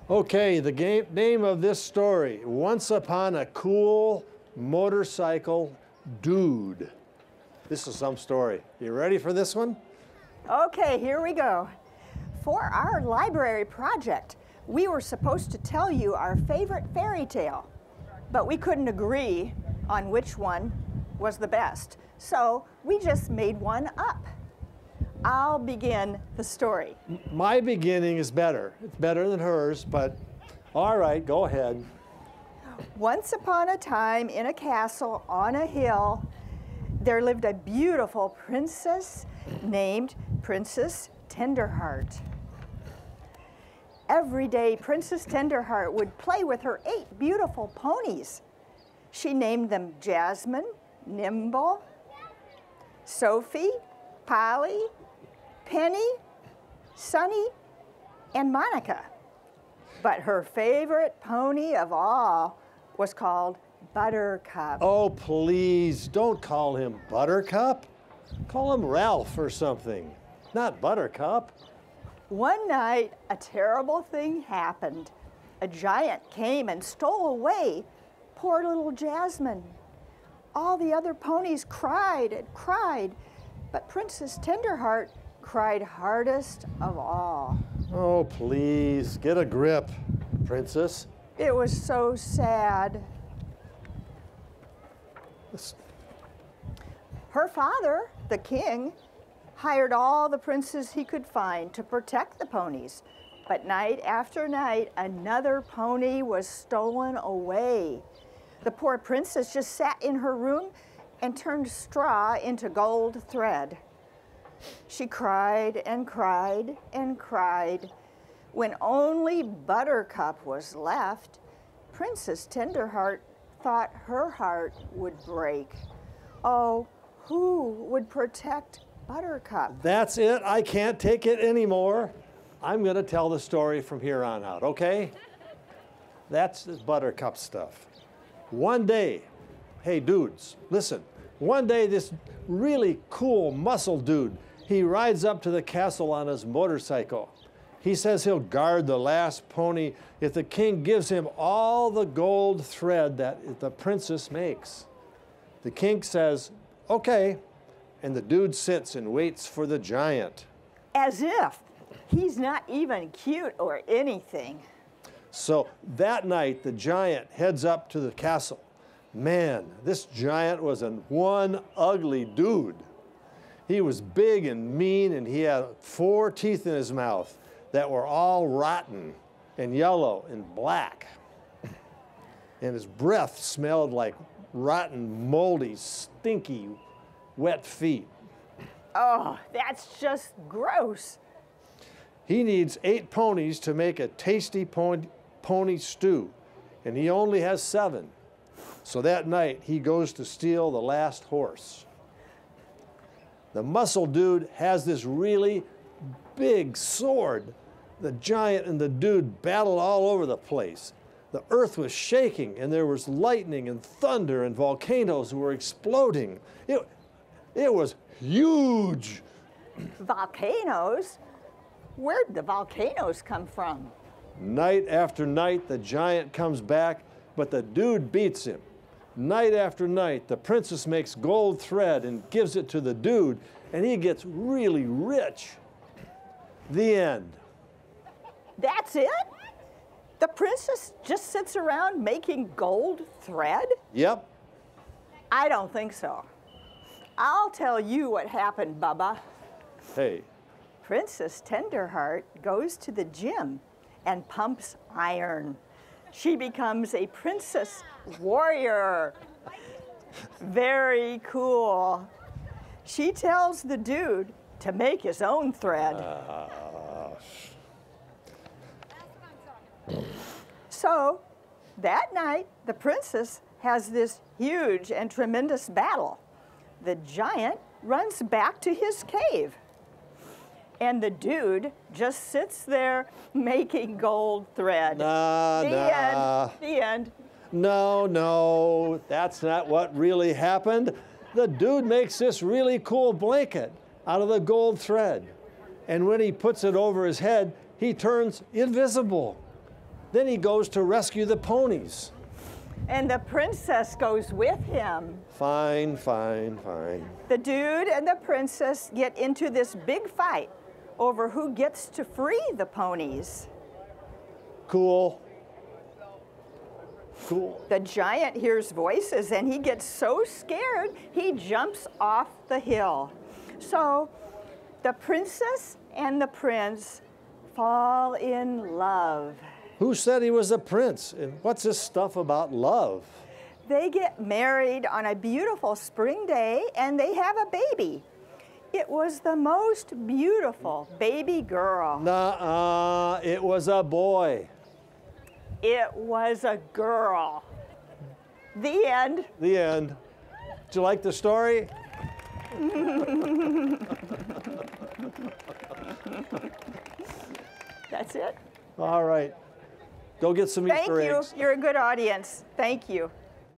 Okay, the name of this story, Once Upon a Cool Motorcycle Dude. This is some story. You ready for this one? Okay, here we go. For our library project, we were supposed to tell you our favorite fairy tale, but we couldn't agree on which one was the best. So we just made one up. I'll begin the story. My beginning is better. It's better than hers, but all right, go ahead. Once upon a time in a castle on a hill, there lived a beautiful princess named Princess Tenderheart. Every day, Princess Tenderheart would play with her 8 beautiful ponies. She named them Jasmine, Nimble, Sophie, Polly, Penny, Sunny, and Monica. But her favorite pony of all was called Buttercup. Oh, please, don't call him Buttercup. Call him Ralph or something, not Buttercup. One night, a terrible thing happened. A giant came and stole away poor little Jasmine. All the other ponies cried and cried, but Princess Tenderheart cried hardest of all. Oh, please, get a grip, Princess. It was so sad. Her father, the king, hired all the princes he could find to protect the ponies. But night after night, another pony was stolen away. The poor princess just sat in her room and turned straw into gold thread. She cried and cried and cried. When only Buttercup was left, Princess Tenderheart thought her heart would break. Oh, who would protect Buttercup? That's it. I can't take it anymore. I'm going to tell the story from here on out, okay? That's the Buttercup stuff. One day, hey dudes, listen. One day this really cool muscle dude, he rides up to the castle on his motorcycle. He says he'll guard the last pony if the king gives him all the gold thread that the princess makes. The king says, okay, and the dude sits and waits for the giant. As if he's not even cute or anything. So that night, the giant heads up to the castle. Man, this giant was one ugly dude. He was big and mean, and he had 4 teeth in his mouth that were all rotten and yellow and black. And his breath smelled like rotten, moldy, stinky, wet feet. Oh, that's just gross. He needs 8 ponies to make a tasty pony stew, and he only has 7. So that night, he goes to steal the last horse. The muscle dude has this really big sword. The giant and the dude battled all over the place. The earth was shaking, and there was lightning and thunder and volcanoes were exploding. It was huge. Volcanoes? Where'd the volcanoes come from? Night after night, the giant comes back, but the dude beats him. Night after night, the princess makes gold thread and gives it to the dude, and he gets really rich. The end. That's it? The princess just sits around making gold thread? Yep. I don't think so. I'll tell you what happened, Bubba. Hey. Princess Tenderheart goes to the gym and pumps iron. She becomes a princess warrior. Very cool. She tells the dude to make his own thread. So that night, the princess has this huge and tremendous battle. The giant runs back to his cave. And the dude just sits there making gold thread. The end. No, that's not what really happened. The dude makes this really cool blanket out of the gold thread. And when he puts it over his head, he turns invisible. Then he goes to rescue the ponies. And the princess goes with him. Fine, fine, fine. The dude and the princess get into this big fight over who gets to free the ponies. Cool. Cool. The giant hears voices and he gets so scared he jumps off the hill. So the princess and the prince fall in love. Who said he was a prince? And what's this stuff about love? They get married on a beautiful spring day and they have a baby. It was the most beautiful baby girl. Nuh-uh, it was a boy. It was a girl. The end. The end. Did you like the story? That's it. All right. Go get some Easter eggs. Thank you. You're a good audience. Thank you.